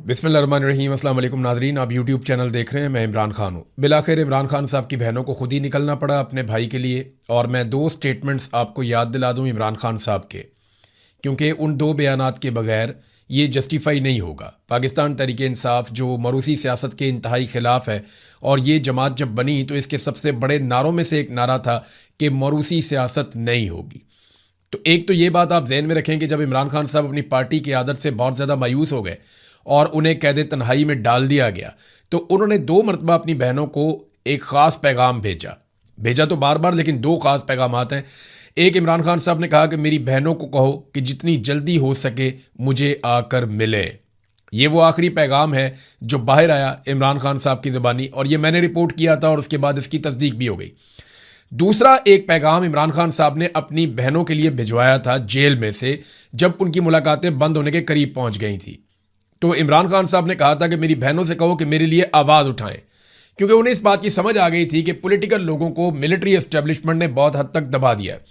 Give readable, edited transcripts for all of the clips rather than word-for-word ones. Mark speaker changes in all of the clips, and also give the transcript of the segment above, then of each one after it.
Speaker 1: बिस्मिल्लाहिर्रहमानिर्रहीम। अस्सलाम वालेकुम नाज़रीन, आप यूट्यूब चैनल देख रहे हैं। मैं इमरान खान हूँ। बिलाखिर इमरान खान साहब की बहनों को खुद ही निकलना पड़ा अपने भाई के लिए, और मैं दो स्टेटमेंट्स आपको याद दिला दूँ इमरान खान साहब के, क्योंकि उन दो बयानात के बगैर ये जस्टिफाई नहीं होगा। पाकिस्तान तहरीक इंसाफ जो मरूसी सियासत के इंतहाई ख़िलाफ़ है, और ये जमात जब बनी तो इसके सबसे बड़े नारों में से एक नारा था कि मरूसी सियासत नहीं होगी। तो एक तो ये बात आप जहन में रखें कि जब इमरान खान साहब अपनी पार्टी की आदत से बहुत ज़्यादा मायूस हो गए और उन्हें कैद तन्हाई में डाल दिया गया, तो उन्होंने दो मरतबा अपनी बहनों को एक ख़ास पैगाम भेजा तो बार बार, लेकिन दो ख़ास पैगाम हैं। एक, इमरान खान साहब ने कहा कि मेरी बहनों को कहो कि जितनी जल्दी हो सके मुझे आकर मिले। ये वो आखिरी पैगाम है जो बाहर आया इमरान खान साहब की ज़बानी, और ये मैंने रिपोर्ट किया था और उसके बाद इसकी तस्दीक भी हो गई। दूसरा एक पैगाम इमरान खान साहब ने अपनी बहनों के लिए भिजवाया था जेल में से, जब उनकी मुलाकातें बंद होने के करीब पहुंच गई थी। तो इमरान खान साहब ने कहा था कि मेरी बहनों से कहो कि मेरे लिए आवाज़ उठाएं, क्योंकि उन्हें इस बात की समझ आ गई थी कि पॉलिटिकल लोगों को मिलिट्री एस्टेब्लिशमेंट ने बहुत हद तक दबा दिया है,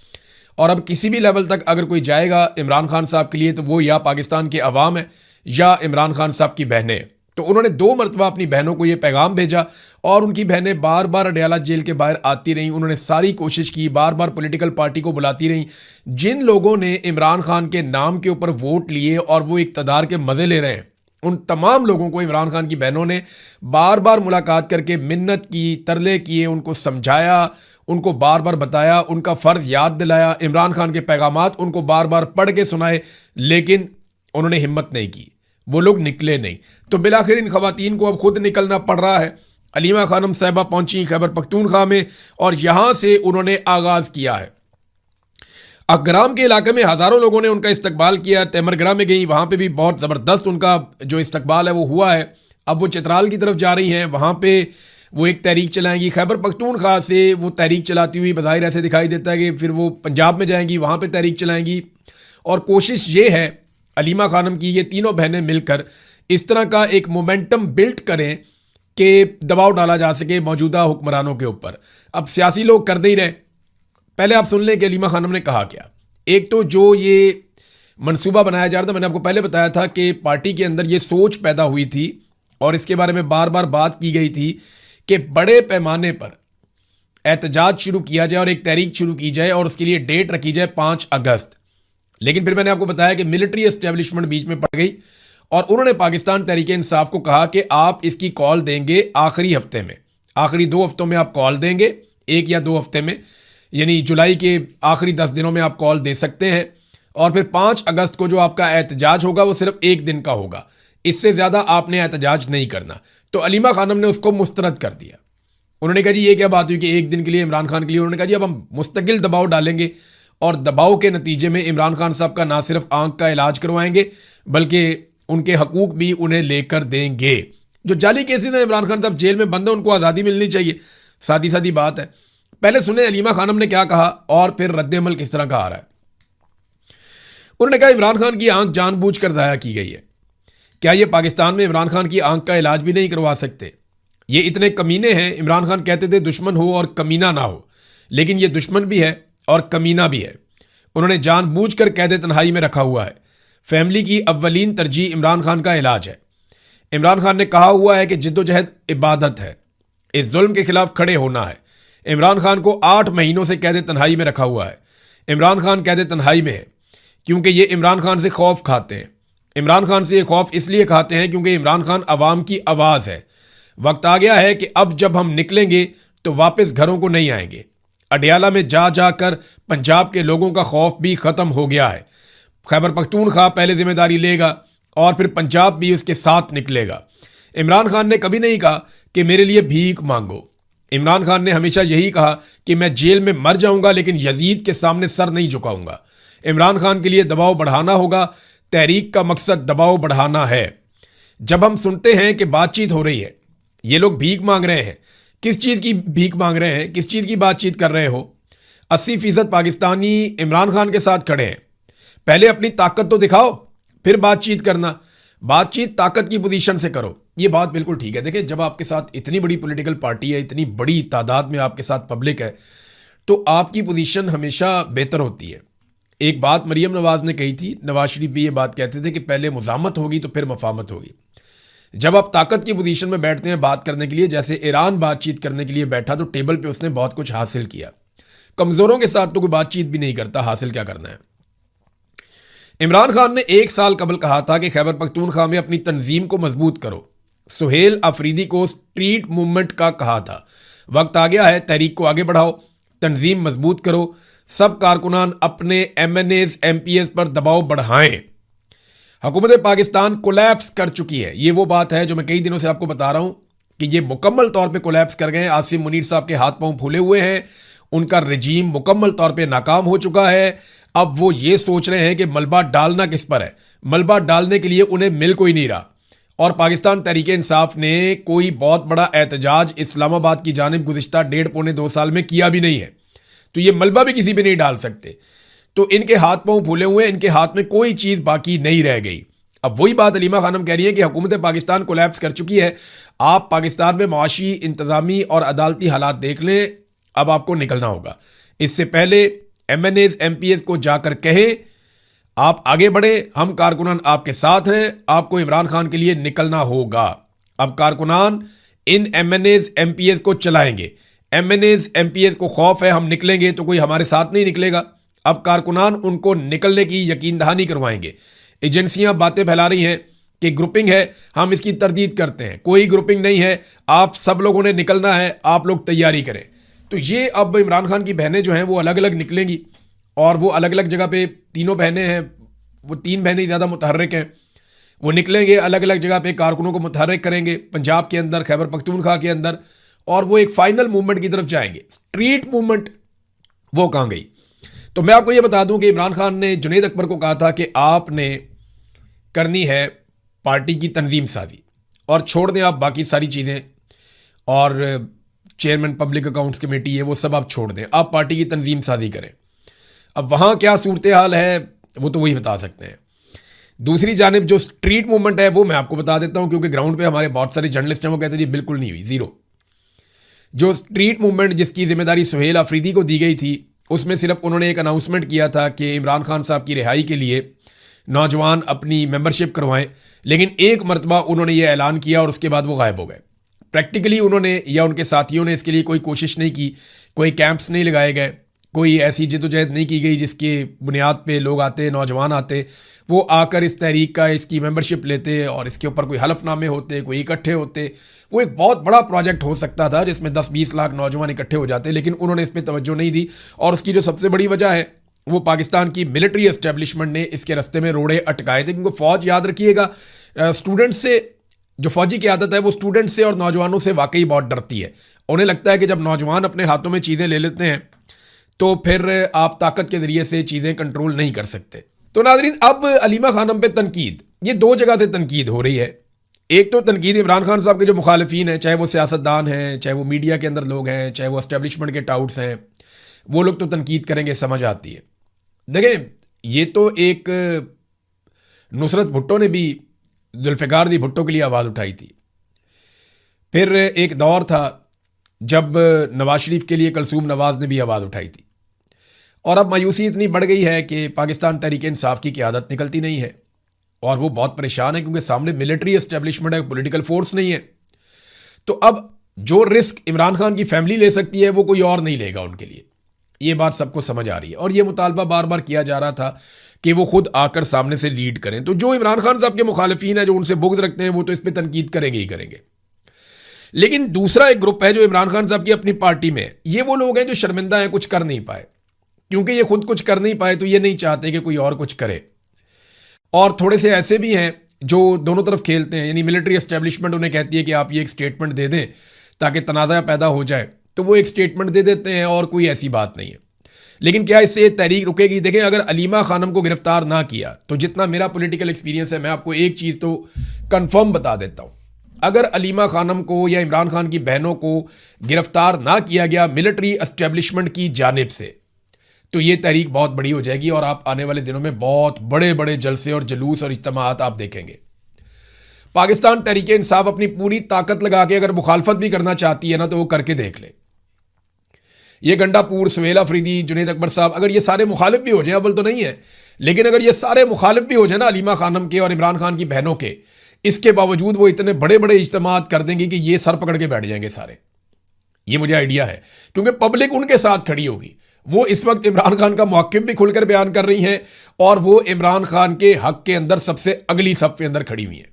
Speaker 1: और अब किसी भी लेवल तक अगर कोई जाएगा इमरान खान साहब के लिए तो वो या पाकिस्तान के अवाम है या इमरान खान साहब की बहनें। तो उन्होंने दो मरतबा अपनी बहनों को ये पैगाम भेजा, और उनकी बहनें बार बार अडयाला जेल के बाहर आती रहीं। उन्होंने सारी कोशिश की, बार बार पॉलिटिकल पार्टी को बुलाती रहीं। जिन लोगों ने इमरान खान के नाम के ऊपर वोट लिए और वो इक़्तिदार के मज़े ले रहे हैं, उन तमाम लोगों को इमरान खान की बहनों ने बार बार मुलाकात करके मिन्नत की, तरले किए, उनको समझाया, उनको बार बार बताया, उनका फ़र्ज़ याद दिलाया, इमरान खान के पैगामात उनको बार बार पढ़ के सुनाए, लेकिन उन्होंने हिम्मत नहीं की, वो लोग निकले नहीं। तो बिलाखिर इन ख़वातीन को अब खुद निकलना पड़ रहा है। अलीमा खानम साहिबा पहुंची खैबर पख्तूनख्वा में, और यहाँ से उन्होंने आगाज़ किया है। अकराम के इलाके में हज़ारों लोगों ने उनका इस्तकबाल किया। तैमरगढ़ा में गई, वहाँ पे भी बहुत ज़बरदस्त उनका जो इस्तकबाल है वो हुआ है। अब वो चित्राल की तरफ जा रही हैं, वहाँ पे वो एक तहरीक चलाएंगी। खैबर पख्तूनख्वा से वो तहरीक चलाती हुई बज़ाहिर ऐसे दिखाई देता है कि फिर वो पंजाब में जाएंगी, वहाँ पर तहरीक चलाएंगी। और कोशिश ये है अलीमा खानम की, ये तीनों बहनें मिलकर इस तरह का एक मोमेंटम बिल्ड करें कि दबाव डाला जा सके मौजूदा हुक्मरानों के ऊपर। अब सियासी लोग कर दे ही रहे। पहले आप सुन लें कि अलीमा खानम ने कहा क्या। एक तो जो ये मंसूबा बनाया जा रहा था, मैंने आपको पहले बताया था कि पार्टी के अंदर ये सोच पैदा हुई थी और इसके बारे में बार बार बात की गई थी कि बड़े पैमाने पर एहतजाज शुरू किया जाए और एक तहरीक शुरू की जाए, और उसके लिए डेट रखी जाए 5 अगस्त। लेकिन फिर मैंने आपको बताया कि मिलिट्री एस्टेब्लिशमेंट बीच में पड़ गई, और उन्होंने पाकिस्तान तहरीक इंसाफ को कहा कि आप इसकी कॉल देंगे आखिरी हफ्ते में, आखिरी 2 हफ्तों में आप कॉल देंगे, 1 या 2 हफ्ते में, यानी जुलाई के आखिरी 10 दिनों में आप कॉल दे सकते हैं। और फिर 5 अगस्त को जो आपका एहतजाज होगा वो सिर्फ 1 दिन का होगा, इससे ज़्यादा आपने एहतजाज नहीं करना। तो अलीमा खानम ने उसको मुस्तरद कर दिया। उन्होंने कहा जी ये क्या बात हुई कि 1 दिन के लिए इमरान खान के लिए। उन्होंने कहा जी अब हम मुस्तकिल दबाव डालेंगे, और दबाव के नतीजे में इमरान खान साहब का ना सिर्फ आंख का इलाज करवाएंगे बल्कि उनके हकूक भी उन्हें लेकर देंगे। जो जाली केसेस हैं, इमरान खान साहब जेल में बंद है, उनको आज़ादी मिलनी चाहिए, सादी सादी बात है। पहले सुने अलीमा खानम ने क्या कहा और फिर रद्द-ए-अमल किस तरह का आ रहा है। उन्होंने कहा इमरान खान की आंख जानबूझकर ज़ाया की गई है। क्या ये पाकिस्तान में इमरान खान की आंख का इलाज भी नहीं करवा सकते? ये इतने कमीने हैं। इमरान खान कहते थे दुश्मन हो और कमीना ना हो, लेकिन ये दुश्मन भी है और कमीना भी है। उन्होंने जानबूझकर कैद तन्हाई में रखा हुआ है। फैमिली की अव्वलीन तरजीह इमरान खान का इलाज है। इमरान खान ने कहा हुआ है कि जिद्दोजहद इबादत है, इस जुल्म के खिलाफ खड़े होना है। इमरान खान को 8 महीनों से कैद तन्हाई में रखा हुआ है। इमरान खान कैद तन्हाई में है क्योंकि ये इमरान खान से खौफ खाते हैं। इमरान खान से ये खौफ इसलिए खाते हैं क्योंकि इमरान खान अवाम की आवाज़ है। वक्त आ गया है कि अब जब हम निकलेंगे तो वापस घरों को नहीं आएंगे। अडयाला में जा जाकर पंजाब के लोगों का खौफ भी ख़त्म हो गया है। खैबर पख्तूनख्वा पहले जिम्मेदारी लेगा और फिर पंजाब भी उसके साथ निकलेगा। इमरान खान ने कभी नहीं कहा कि मेरे लिए भीख मांगो। इमरान खान ने हमेशा यही कहा कि मैं जेल में मर जाऊंगा लेकिन यजीद के सामने सर नहीं झुकाऊंगा। इमरान खान के लिए दबाव बढ़ाना होगा। तहरीक का मकसद दबाव बढ़ाना है। जब हम सुनते हैं कि बातचीत हो रही है, ये लोग भीख मांग रहे हैं, किस चीज़ की भीख मांग रहे हैं, किस चीज़ की बातचीत कर रहे हो? 80% पाकिस्तानी इमरान खान के साथ खड़े हैं। पहले अपनी ताकत तो दिखाओ, फिर बातचीत करना। बातचीत ताकत की पोजीशन से करो। ये बात बिल्कुल ठीक है। देखिए, जब आपके साथ इतनी बड़ी पॉलिटिकल पार्टी है, इतनी बड़ी तादाद में आपके साथ पब्लिक है, तो आपकी पोजीशन हमेशा बेहतर होती है। एक बात मरीम नवाज़ ने कही थी, नवाज शरीफ भी ये बात कहते थे कि पहले मुज़ामत होगी तो फिर मफामत होगी। जब आप ताकत की पोजीशन में बैठते हैं बात करने के लिए, जैसे ईरान बातचीत करने के लिए बैठा तो टेबल पे उसने बहुत कुछ हासिल किया। कमजोरों के साथ तो कोई बातचीत भी नहीं करता, हासिल क्या करना है। इमरान खान ने 1 साल कबल कहा था कि खैबर पख्तूनख्वा में अपनी तंजीम को मजबूत करो। सुहेल अफरीदी को स्ट्रीट मूवमेंट का कहा था। वक्त आ गया है, तहरीक को आगे बढ़ाओ, तंजीम मजबूत करो, सब कारकुनान अपने MNAs MPs पर दबाव बढ़ाएं। हुकूमत पाकिस्तान कोलैप्स कर चुकी है। ये वो बात है जो मैं कई दिनों से आपको बता रहा हूं कि ये मुकम्मल तौर पे कोलैप्स कर गए। आसिम मुनीर साहब के हाथ पांव फूले हुए हैं, उनका रजीम मुकम्मल तौर पे नाकाम हो चुका है। अब वो ये सोच रहे हैं कि मलबा डालना किस पर है। मलबा डालने के लिए उन्हें मिल कोई नहीं रहा, और पाकिस्तान तहरीक इंसाफ ने कोई बहुत बड़ा एहतजाज इस्लामाबाद की जानिब गुज़िश्ता 1.5-2 साल में किया भी नहीं है, तो ये मलबा भी किसी पे नहीं डाल सकते। तो इनके हाथ पांव फूले हुए, इनके हाथ में कोई चीज़ बाकी नहीं रह गई। अब वही बात अलीमा खानम कह रही है कि हुकूमत पाकिस्तान कोलैप्स कर चुकी है। आप पाकिस्तान में माशी, इंतजामी और अदालती हालात देख लें, अब आपको निकलना होगा। इससे पहले MNAs MPs को जाकर कहें आप आगे बढ़े, हम कारकुनान आपके साथ हैं, आपको इमरान खान के लिए निकलना होगा। अब कारकुनान इन MNAs MPs को चलाएंगे। MNAs MPs को खौफ है हम निकलेंगे तो कोई हमारे साथ नहीं निकलेगा। अब कारकुनान उनको निकलने की यकीन दहानी करवाएंगे। एजेंसियां बातें फैला रही हैं कि ग्रुपिंग है, हम इसकी तरदीद करते हैं। कोई ग्रुपिंग नहीं है, आप सब लोगों ने निकलना है, आप लोग तैयारी करें। तो ये अब इमरान खान की बहनें जो हैं वो अलग अलग निकलेंगी, और वो अलग अलग जगह पे, तीनों बहनें हैं, वो 3 बहनें ज़्यादा मुतहर्रिक हैं, वो निकलेंगे अलग अलग जगह पे, कारकुनों को मुतहर्रिक करेंगे पंजाब के अंदर, खैबर पख्तूनख्वा के अंदर, और वो एक फाइनल मूवमेंट की तरफ जाएंगे। स्ट्रीट मूवमेंट वो कहाँ गई? तो मैं आपको ये बता दूं कि इमरान खान ने जुनैद अकबर को कहा था कि आपने करनी है पार्टी की तंजीम साजी, और छोड़ दें आप बाकी सारी चीज़ें, और चेयरमैन पब्लिक अकाउंट्स कमेटी है वो सब आप छोड़ दें, आप पार्टी की तंजीम साजी करें। अब वहाँ क्या सूरत हाल है वो तो वही बता सकते हैं। दूसरी जानिब जो स्ट्रीट मूवमेंट है वो मैं आपको बता देता हूँ, क्योंकि ग्राउंड पे हमारे बहुत सारे जर्नलिस्ट हैं, वो कहते हैं जी बिल्कुल नहीं हुई, ज़ीरो। जो स्ट्रीट मूवमेंट जिसकी जिम्मेदारी सुहेल अफरीदी को दी गई थी, उसमें सिर्फ उन्होंने एक अनाउंसमेंट किया था कि इमरान खान साहब की रिहाई के लिए नौजवान अपनी मेंबरशिप करवाएं, लेकिन एक मरतबा उन्होंने ये ऐलान किया और उसके बाद वो गायब हो गए। प्रैक्टिकली उन्होंने या उनके साथियों ने इसके लिए कोई कोशिश नहीं की, कोई कैंप्स नहीं लगाए गए, कोई ऐसी जद्दोजहद नहीं की गई जिसके बुनियाद पे लोग आते, नौजवान आते, वो आकर इस तहरीक का, इसकी मेंबरशिप लेते और इसके ऊपर कोई हलफनामे होते, कोई इकट्ठे होते। वो एक बहुत बड़ा प्रोजेक्ट हो सकता था जिसमें 10-20 लाख नौजवान इकट्ठे हो जाते, लेकिन उन्होंने इस पर तवज्जो नहीं दी। और उसकी जो सबसे बड़ी वजह है वो पाकिस्तान की मिलिट्री एस्टेब्लिशमेंट ने इसके रास्ते में रोड़े अटकाए थे, क्योंकि फ़ौज, याद रखिएगा, स्टूडेंट से, जो फौजी की आदत है वो स्टूडेंट से और नौजवानों से वाकई बहुत डरती है। उन्हें लगता है कि जब नौजवान अपने हाथों में चीज़ें ले लेते हैं तो फिर आप ताकत के ज़रिए से चीज़ें कंट्रोल नहीं कर सकते। तो नाज़रीन, अब अलीमा खानम पे तनकीद, ये 2 जगह से तनकीद हो रही है। एक तो तनकीद इमरान खान साहब के जो मुखालिफिन हैं, चाहे वो सियासतदान हैं, चाहे वो मीडिया के अंदर लोग हैं, चाहे वो एस्टेब्लिशमेंट के टाउट्स हैं, वो लोग तो तनकीद करेंगे, समझ आती है। देखें, ये तो एक नुसरत भुट्टो ने भी जुल्फ़िकार दी भुट्टो के लिए आवाज़ उठाई थी। फिर एक दौर था जब नवाज शरीफ के लिए कलसूम नवाज ने भी आवाज़ उठाई थी। और अब मायूसी इतनी बढ़ गई है कि पाकिस्तान तहरीक इंसाफ की क़यादत निकलती नहीं है, और वो बहुत परेशान है क्योंकि सामने मिलिट्री एस्टेब्लिशमेंट है, पॉलिटिकल फोर्स नहीं है। तो अब जो रिस्क इमरान खान की फैमिली ले सकती है वो कोई और नहीं लेगा उनके लिए। ये बात सबको समझ आ रही है, और ये मुतालबा बार बार किया जा रहा था कि वो खुद आकर सामने से लीड करें। तो जो इमरान खान साहब के मुखालिफिन है, जो उनसे बुग़्ज़ रखते हैं, वो तो इस पर तनकीद करेंगे ही करेंगे। लेकिन दूसरा एक ग्रुप है जो इमरान खान साहब की अपनी पार्टी में है। ये वो लोग हैं जो शर्मिंदा हैं, कुछ कर नहीं पाए, क्योंकि ये खुद कुछ कर नहीं पाए तो ये नहीं चाहते कि कोई और कुछ करे। और थोड़े से ऐसे भी हैं जो दोनों तरफ खेलते हैं, यानी मिलिट्री एस्टेब्लिशमेंट उन्हें कहती है कि आप ये एक स्टेटमेंट दे दें ताकि तनाज़ा पैदा हो जाए, तो वो एक स्टेटमेंट दे देते हैं और कोई ऐसी बात नहीं है। लेकिन क्या इससे तहरीक रुकेगी? देखें, अगर अलीमा खानम को गिरफ्तार ना किया तो जितना मेरा पॉलिटिकल एक्सपीरियंस है, मैं आपको एक चीज़ तो कंफर्म बता देता हूँ, अगर अलीमा खानम को या इमरान खान की बहनों को गिरफ्तार ना किया गया मिलिट्री एस्टेब्लिशमेंट की जानिब से, तो ये तहरीक बहुत बड़ी हो जाएगी और आप आने वाले दिनों में बहुत बड़े बड़े जलसे और जुलूस और इज्तिमाआत आप देखेंगे। पाकिस्तान तहरीक इंसाफ अपनी पूरी ताकत लगा के अगर मुखालफत भी करना चाहती है ना, तो वो करके देख ले। ये गंडापुर, सुहेल अफरीदी, जुनैद अकबर साहब, अगर ये सारे मुखालिफ भी हो जाए, अव्वल तो नहीं है, लेकिन अगर ये सारे मुखालिफ भी हो जाए ना अलीमा खानम के और इमरान खान की बहनों के, इसके बावजूद वो इतने बड़े बड़े इज्तिमात कर देंगे कि ये सर पकड़ के बैठ जाएंगे सारे। ये मुझे आइडिया है, क्योंकि पब्लिक उनके साथ खड़ी होगी। वो इस वक्त इमरान खान का मौक़िफ़ भी खुलकर बयान कर रही हैं और वो इमरान खान के हक के अंदर सबसे अगली सफ के अंदर खड़ी हुई हैं।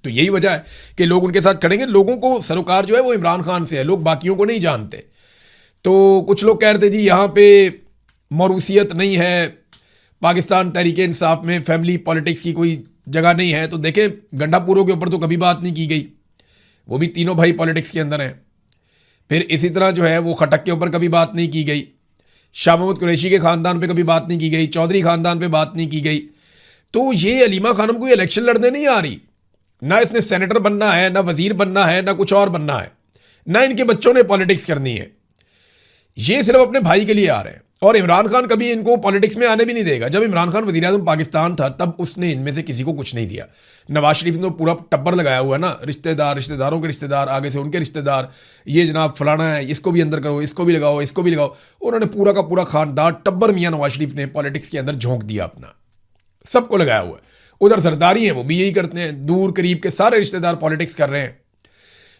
Speaker 1: तो यही वजह है कि लोग उनके साथ खड़ेंगे। लोगों को सरोकार जो है वो इमरान खान से है, लोग बाकियों को नहीं जानते। तो कुछ लोग कह रहे थे जी यहाँ पे मौरूसियत नहीं है, पाकिस्तान तहरीक इंसाफ में फैमिली पॉलिटिक्स की कोई जगह नहीं है। तो देखें, गंडापुरों के ऊपर तो कभी बात नहीं की गई, वो भी तीनों भाई पॉलिटिक्स के अंदर हैं। फिर इसी तरह जो है वो खटक के ऊपर कभी बात नहीं की गई, शाह महमूद कुरैशी के ख़ानदान पे कभी बात नहीं की गई, चौधरी ख़ानदान पे बात नहीं की गई। तो ये अलीमा खानम कोई इलेक्शन लड़ने नहीं आ रही, ना इसने सेनेटर बनना है, ना वजीर बनना है, ना कुछ और बनना है, ना इनके बच्चों ने पॉलिटिक्स करनी है। ये सिर्फ अपने भाई के लिए आ रहे हैं। और इमरान खान कभी इनको पॉलिटिक्स में आने भी नहीं देगा। जब इमरान खान वज़ीर आज़म पाकिस्तान था तब उसने इनमें से किसी को कुछ नहीं दिया। नवाज शरीफ ने तो पूरा टब्बर लगाया हुआ है ना, रिश्तेदार, रिश्तेदारों के रिश्तेदार, आगे से उनके रिश्तेदार, ये जनाब फलाना है, इसको भी अंदर करो, इसको भी लगाओ, इसको भी लगाओ। उन्होंने पूरा का पूरा खानदान टब्बर मियाँ नवाज शरीफ ने पॉलिटिक्स के अंदर झोंक दिया अपना, सबको लगाया हुआ है। उधर सरदारी हैं, वो भी यही करते हैं, दूर करीब के सारे रिश्तेदार पॉलिटिक्स कर रहे हैं।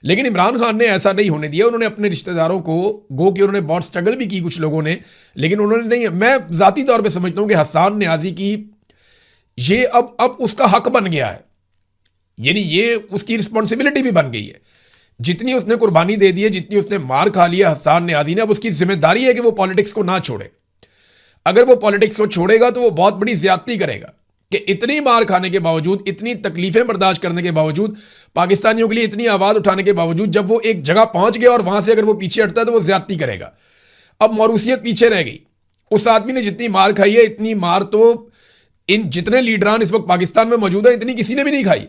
Speaker 1: लेकिन इमरान खान ने ऐसा नहीं होने दिया। उन्होंने अपने रिश्तेदारों को, गो कि उन्होंने बहुत स्ट्रगल भी की कुछ लोगों ने, लेकिन उन्होंने नहीं। मैं ज़ाती तौर पे समझता हूं कि हसन न्याजी की ये अब उसका हक बन गया है, यानी ये उसकी रिस्पॉन्सिबिलिटी भी बन गई है। जितनी उसने कुर्बानी दे दी है, जितनी उसने मार खा लिया हसन न्याजी ने, अब उसकी जिम्मेदारी है कि वो पॉलिटिक्स को ना छोड़े। अगर वो पॉलिटिक्स को छोड़ेगा तो वो बहुत बड़ी ज्यादती करेगा कि इतनी मार खाने के बावजूद, इतनी तकलीफें बर्दाश्त करने के बावजूद, पाकिस्तानियों के लिए इतनी आवाज़ उठाने के बावजूद, जब वो एक जगह पहुंच गया और वहां से अगर वो पीछे हटता है तो वो ज्यादती करेगा। अब मौरूसियत पीछे रह गई। उस आदमी ने जितनी मार खाई है, इतनी मार तो इन जितने लीडरान इस वक्त पाकिस्तान में मौजूद है, इतनी किसी ने भी नहीं खाई।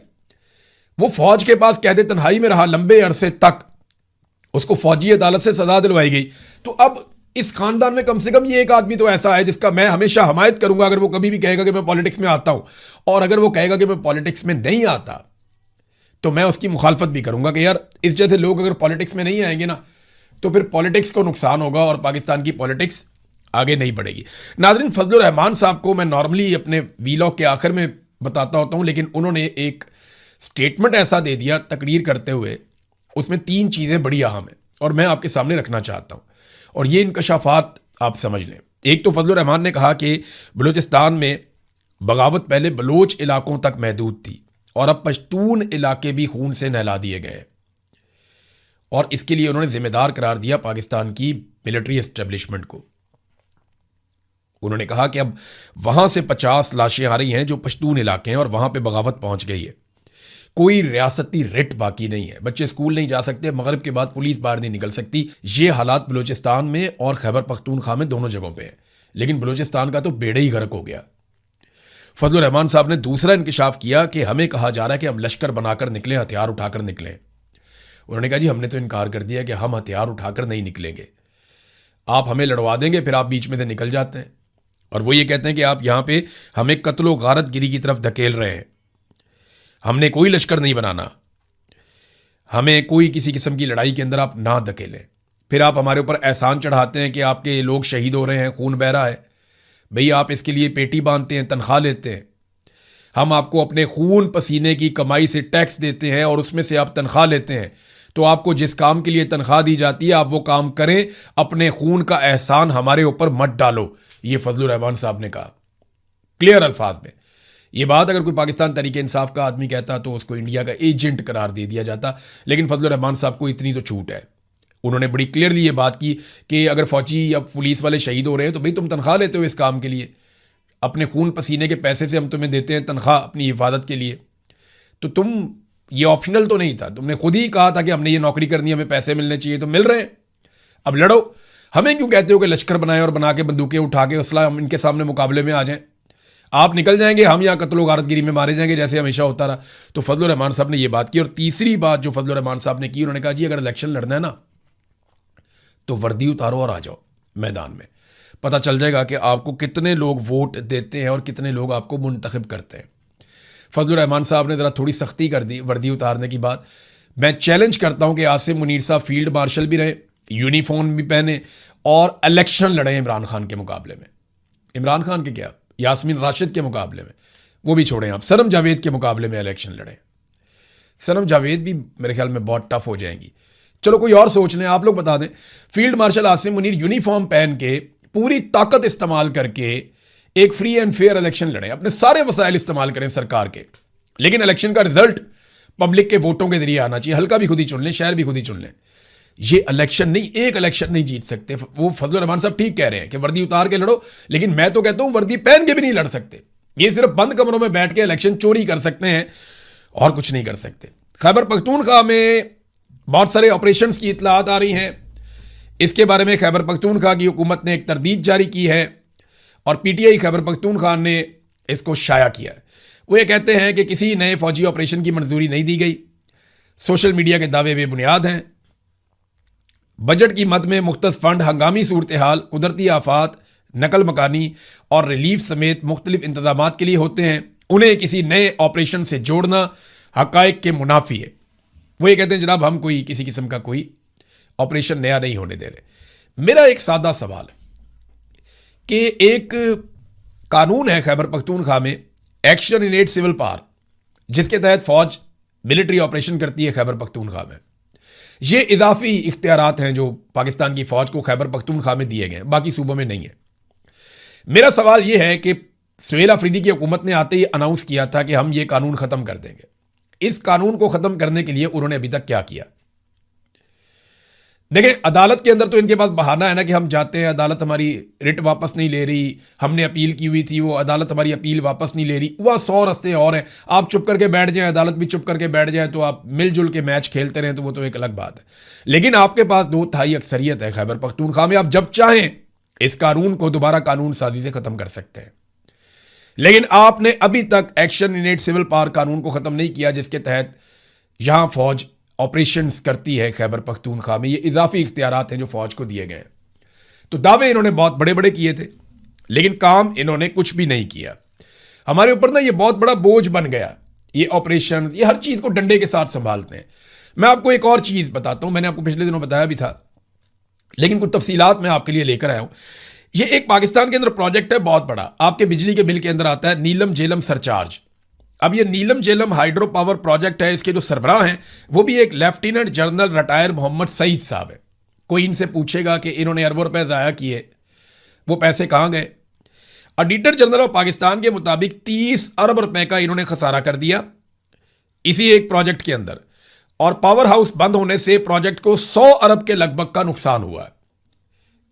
Speaker 1: वो फौज के पास कैद तन्हाई में रहा लंबे अरसे तक, उसको फौजी अदालत से सजा दिलवाई गई। तो अब इस खानदान में कम से कम ये एक आदमी तो ऐसा है जिसका मैं हमेशा हमायत करूंगा अगर वो कभी भी कहेगा कि मैं पॉलिटिक्स में आता हूं, और अगर वो कहेगा कि मैं पॉलिटिक्स में नहीं आता तो मैं उसकी मुखालफत भी करूंगा कि यार इस जैसे लोग अगर पॉलिटिक्स में नहीं आएंगे ना तो फिर पॉलिटिक्स को नुकसान होगा और पाकिस्तान की पॉलिटिक्स आगे नहीं बढ़ेगी। नाज़रीन, फजलुर रहमान साहब को मैं नॉर्मली अपने वीलॉग के आखिर में बताता होता हूं, लेकिन उन्होंने एक स्टेटमेंट ऐसा दे दिया तकरीर करते हुए, उसमें 3 चीज़ें बड़ी अहम हैं और मैं आपके सामने रखना चाहता हूं और ये इंकशाफात आप समझ लें। एक तो फजलुर रहमान ने कहा कि बलूचिस्तान में बगावत पहले बलोच इलाकों तक महदूद थी और अब पश्तून इलाके भी खून से नहला दिए गए, और इसके लिए उन्होंने जिम्मेदार करार दिया पाकिस्तान की मिलिट्री एस्टेब्लिशमेंट को। उन्होंने कहा कि अब वहां से 50 लाशें आ रही हैं जो पश्तून इलाके हैं और वहां पे बगावत पहुंच गई है। कोई रियासती रिट बाकी नहीं है, बच्चे स्कूल नहीं जा सकते, मगरिब के बाद पुलिस बाहर नहीं निकल सकती। ये हालात बलूचिस्तान में और खैबर पख्तूनख्वा में दोनों जगहों पे हैं। लेकिन बलूचिस्तान का तो बेड़े ही गर्क हो गया। फजलुर रहमान साहब ने दूसरा इंकशाफ किया कि हमें कहा जा रहा है कि हम लश्कर बनाकर निकलें, हथियार उठाकर निकलें। उन्होंने कहा जी हमने तो इनकार कर दिया कि हम हथियार उठाकर नहीं निकलेंगे, आप हमें लड़वा देंगे, फिर आप बीच में से निकल जाते हैं। और वो ये कहते हैं कि आप यहाँ पे हमें कत्लो गारत गिरी की तरफ धकेल रहे हैं, हमने कोई लश्कर नहीं बनाना, हमें कोई किसी किस्म की लड़ाई के अंदर आप ना धकेलें। फिर आप हमारे ऊपर एहसान चढ़ाते हैं कि आपके लोग शहीद हो रहे हैं, खून बह रहा है। भई आप इसके लिए पेटी बांधते हैं, तनख्वाह लेते हैं, हम आपको अपने खून पसीने की कमाई से टैक्स देते हैं और उसमें से आप तनख्वाह लेते हैं। तो आपको जिस काम के लिए तनख्वाह दी जाती है आप वो काम करें, अपने खून का एहसान हमारे ऊपर मत डालो। ये फजलुर रहमान साहब ने कहा क्लियर अल्फाज में। ये बात अगर कोई पाकिस्तान तहरीक इंसाफ का आदमी कहता तो उसको इंडिया का एजेंट करार दे दिया जाता, लेकिन फजलुर रहमान साहब को इतनी तो छूट है। उन्होंने बड़ी क्लियरली ये बात की कि अगर फौजी या पुलिस वाले शहीद हो रहे हैं तो भाई तुम तनख्वाह लेते हो इस काम के लिए, अपने खून पसीने के पैसे से हम तुम्हें देते हैं तनख्वाह अपनी हिफाजत के लिए, तो तुम ये ऑप्शनल तो नहीं था, तुमने खुद ही कहा था कि हमने ये नौकरी करनी है, हमें पैसे मिलने चाहिए, तो मिल रहे हैं, अब लड़ो। हमें क्यों कहते हो कि लश्कर बनाए और बना के बंदूकें उठा के असला हम इनके सामने मुकाबले में आ जाएं, आप निकल जाएंगे, हम यहाँ कत्लो गारतगिरी में मारे जाएंगे जैसे हमेशा होता रहा। तो फजलुर रहमान साहब ने ये बात की। और तीसरी बात जो फजलुर रहमान साहब ने की, उन्होंने कहा जी अगर इलेक्शन लड़ना है ना तो वर्दी उतारो और आ जाओ मैदान में, पता चल जाएगा कि आपको कितने लोग वोट देते हैं और कितने लोग आपको मुंतखब करते हैं। फजलुर रहमान साहब ने ज़रा थोड़ी सख्ती कर दी वर्दी उतारने की बात। मैं चैलेंज करता हूं कि आसिम मुनीर साहब फील्ड मार्शल भी रहे, यूनिफॉर्म भी पहने और इलेक्शन लड़े इमरान खान के मुकाबले में। इमरान खान के क्या, यास्मीन राशिद के मुकाबले में, वो भी छोड़ें आप, सरम जावेद के मुकाबले में इलेक्शन लड़े। सनम जावेद भी मेरे ख्याल में बहुत टफ हो जाएंगी। चलो कोई और सोच लें, आप लोग बता दें। Field marshal Asim Munir uniform पहन के पूरी ताकत इस्तेमाल करके एक फ्री एंड फेयर इलेक्शन लड़ें, अपने सारे वसाइल इस्तेमाल करें सरकार के, लेकिन इलेक्शन का रिजल्ट पब्लिक के वोटों के जरिए आना चाहिए। हल्का भी खुद ही चुन लें, शहर भी खुद ही चुन लें। ये इलेक्शन नहीं, एक इलेक्शन नहीं जीत सकते। वो फजल रहमान साहब ठीक कह रहे हैं कि वर्दी उतार के लड़ो, लेकिन मैं तो कहता हूं वर्दी पहन के भी नहीं लड़ सकते। ये सिर्फ बंद कमरों में बैठ के इलेक्शन चोरी कर सकते हैं और कुछ नहीं कर सकते। खैबर पख्तूनख्वा में बहुत सारे ऑपरेशंस की इतलात आ रही हैं। इसके बारे में खैबर पख्तूनख्वा की हुकूमत ने एक तरदीद जारी की है और पीटीआई खैबर पख्तूनख्वा ने इसको शाया किया है। वो ये कहते हैं कि किसी नए फौजी ऑपरेशन की मंजूरी नहीं दी गई, सोशल मीडिया के दावे बेबुनियाद हैं। बजट की मद में मुख्तस फंड हंगामी सूरत हाल, कुदरती आफात, नकल मकानी और रिलीफ समेत मुख्तलिफ इंतजामात के लिए होते हैं। उन्हें किसी नए ऑपरेशन से जोड़ना हकायक के मुनाफी है। वो ये कहते हैं जनाब हम कोई किसी किस्म का कोई ऑपरेशन नया नहीं होने दे रहे। मेरा एक सादा सवाल है कि एक कानून है खैबर पख्तूनख्वा में, action in aid civil power, जिसके तहत फौज मिलिट्री ऑपरेशन करती है खैबर पख्तूनख्वा में। ये इजाफी इख्तियारात हैं जो पाकिस्तान की फौज को खैबर पख्तूनख्वा में दिए गए हैं, बाकी सूबों में नहीं है। मेरा सवाल यह है कि सुहेल अफरीदी की हुकूमत ने आते ही अनाउंस किया था कि हम ये कानून खत्म कर देंगे। इस कानून को खत्म करने के लिए उन्होंने अभी तक क्या किया? देखें, अदालत के अंदर तो इनके पास बहाना है ना कि हम जाते हैं, अदालत हमारी रिट वापस नहीं ले रही, हमने अपील की हुई थी, वो अदालत हमारी अपील वापस नहीं ले रही। वह 100 रस्ते और हैं। आप चुप करके बैठ जाएं, अदालत भी चुप करके बैठ जाए, तो आप मिलजुल के मैच खेलते रहें, तो वो तो एक अलग बात है। लेकिन आपके पास 2/3 अक्सरियत है खैबर पख्तूनख्वा में, आप जब चाहें इस कानून को दोबारा कानून साजी से खत्म कर सकते हैं। लेकिन आपने अभी तक action in aid civil power कानून को खत्म नहीं किया, जिसके तहत यहां फौज ऑपरेशंस करती है खैबर पख्तूनख्वा में। ये इजाफी इख्तियारात हैं जो फौज को दिए गए हैं। तो दावे इन्होंने बहुत बड़े बड़े किए थे, लेकिन काम इन्होंने कुछ भी नहीं किया। हमारे ऊपर ना ये बहुत बड़ा बोझ बन गया, ये ऑपरेशन, ये हर चीज को डंडे के साथ संभालते हैं। मैं आपको एक और चीज बताता हूं, मैंने आपको पिछले दिनों बताया भी था, लेकिन कुछ तफसीलात मैं आपके लिए लेकर आया हूं। ये एक पाकिस्तान के अंदर प्रोजेक्ट है बहुत बड़ा, आपके बिजली के बिल के अंदर आता है नीलम झेलम सरचार्ज। अब ये Neelum Jhelum hydro power project है, इसके जो सरबराह हैं वो भी एक lieutenant general retire Mohammad Saeed साहब है। कोई इनसे पूछेगा कि इन्होंने अरबों रुपए ज़ाया किए, वो पैसे कहाँ गए? ऑडिटर जनरल ऑफ पाकिस्तान के मुताबिक 30 अरब रुपए का इन्होंने खसारा कर दिया इसी एक प्रोजेक्ट के अंदर, और पावर हाउस बंद होने से प्रोजेक्ट को 100 अरब के लगभग का नुकसान हुआ है।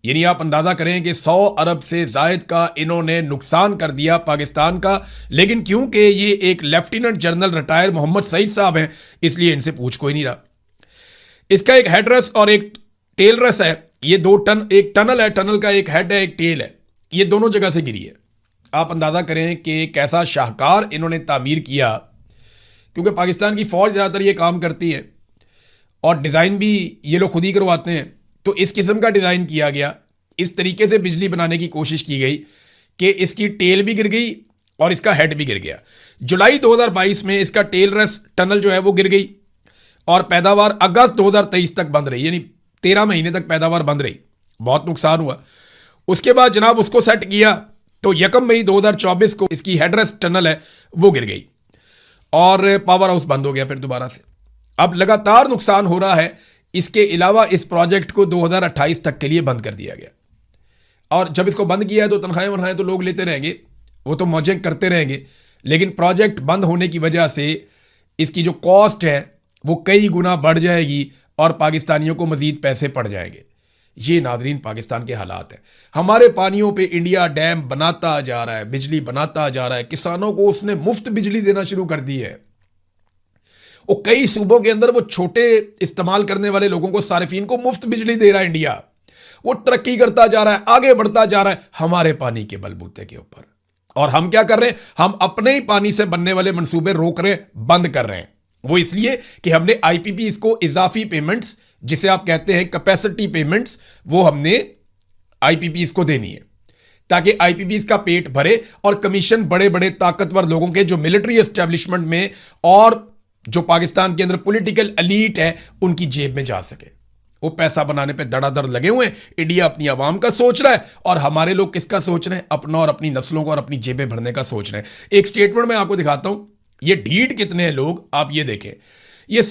Speaker 1: यानी आप अंदाजा करें कि 100 अरब से जायद का इन्होंने नुकसान कर दिया पाकिस्तान का। लेकिन क्योंकि ये एक lieutenant general retire Mohammad Saeed साहब हैं, इसलिए इनसे पूछ कोई नहीं रहा। इसका एक हेडरेस और एक टेल रेस है। ये एक टनल है, टनल का एक हेड है, एक टेल है, ये दोनों जगह से गिरी है। आप अंदाजा करें कि कैसा शाहकार इन्होंने तामीर किया, क्योंकि पाकिस्तान की फौज ज़्यादातर ये काम करती है और डिज़ाइन भी ये लोग खुद ही करवाते हैं। तो इस किस्म का डिज़ाइन किया गया, इस तरीके से बिजली बनाने की कोशिश की गई कि इसकी टेल भी गिर गई और इसका हेड भी गिर गया। जुलाई 2022 में इसका टेल रेस टनल जो है वो गिर गई और पैदावार अगस्त 2023 तक बंद रही, यानी 13 महीने तक पैदावार बंद रही। बहुत नुकसान हुआ। उसके बाद जनाब उसको सेट किया तो 1 मई 2024 को इसकी हेडरेस टनल है वो गिर गई और पावर हाउस बंद हो गया फिर दोबारा से। अब लगातार नुकसान हो रहा है। इसके अलावा इस प्रोजेक्ट को 2028 तक के लिए बंद कर दिया गया, और जब इसको बंद किया है तो तनख्वाहें तो लोग लेते रहेंगे, वो तो मौजें करते रहेंगे, लेकिन प्रोजेक्ट बंद होने की वजह से इसकी जो कॉस्ट है वो कई गुना बढ़ जाएगी और पाकिस्तानियों को मजीद पैसे पड़ जाएंगे। ये नाजरीन पाकिस्तान के हालात हैं। हमारे पानियों पे इंडिया डैम बनाता जा रहा है, बिजली बनाता जा रहा है, किसानों को उसने मुफ्त बिजली देना शुरू कर दी है। वो कई सूबों के अंदर वो छोटे इस्तेमाल करने वाले लोगों को, सारिफीन को मुफ्त बिजली दे रहा है इंडिया। वो तरक्की करता जा रहा है, आगे बढ़ता जा रहा है हमारे पानी के बलबूते के ऊपर। और हम क्या कर रहे हैं? हम अपने ही पानी से बनने वाले मंसूबे रोक रहे हैं, बंद कर रहे हैं। वो इसलिए कि हमने आईपीपी को इजाफी पेमेंट्स, जिसे आप कहते हैं कैपेसिटी पेमेंट्स, वो हमने आईपीपी को देनी है ताकि आईपीपी का पेट भरे और कमीशन बड़े बड़े ताकतवर लोगों के, जो मिलिट्री एस्टेब्लिशमेंट में और जो पाकिस्तान के अंदर पॉलिटिकल एलीट है, उनकी जेब में जा सके। वो पैसा बनाने पे धड़ाधड़ लगे हुए हैं। इंडिया अपनी आवाम का सोच रहा है और हमारे लोग किसका सोच रहे हैं? अपना और अपनी नस्लों को और अपनी जेबें भरने का सोच रहे हैं। एक स्टेटमेंट मैं आपको दिखाता हूं, ये ढीठ कितने हैं लोग, आप ये देखें। ये